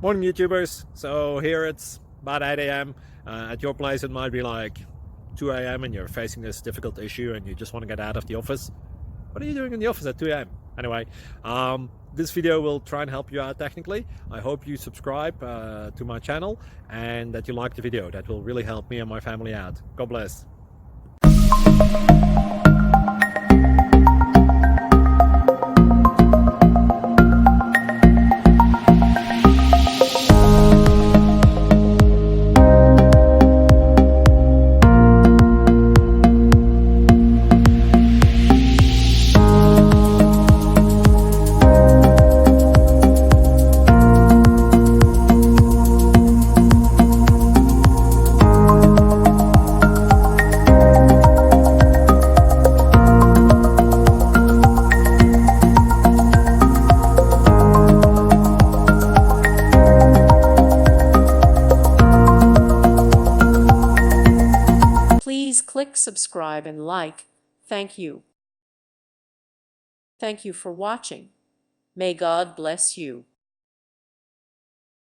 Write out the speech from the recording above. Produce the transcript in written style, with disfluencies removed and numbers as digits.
Morning YouTubers. So here it's about 8 a.m. At your place it might be like 2 a.m. and you're facing this difficult issue and you just want to get out of the office. What are you doing in the office at 2 a.m.? Anyway, this video will try and help you out technically. I hope you subscribe to my channel and that you like the video. That will really help me and my family out. God bless. Please click subscribe and like. Thank you. Thank you for watching. May God bless you.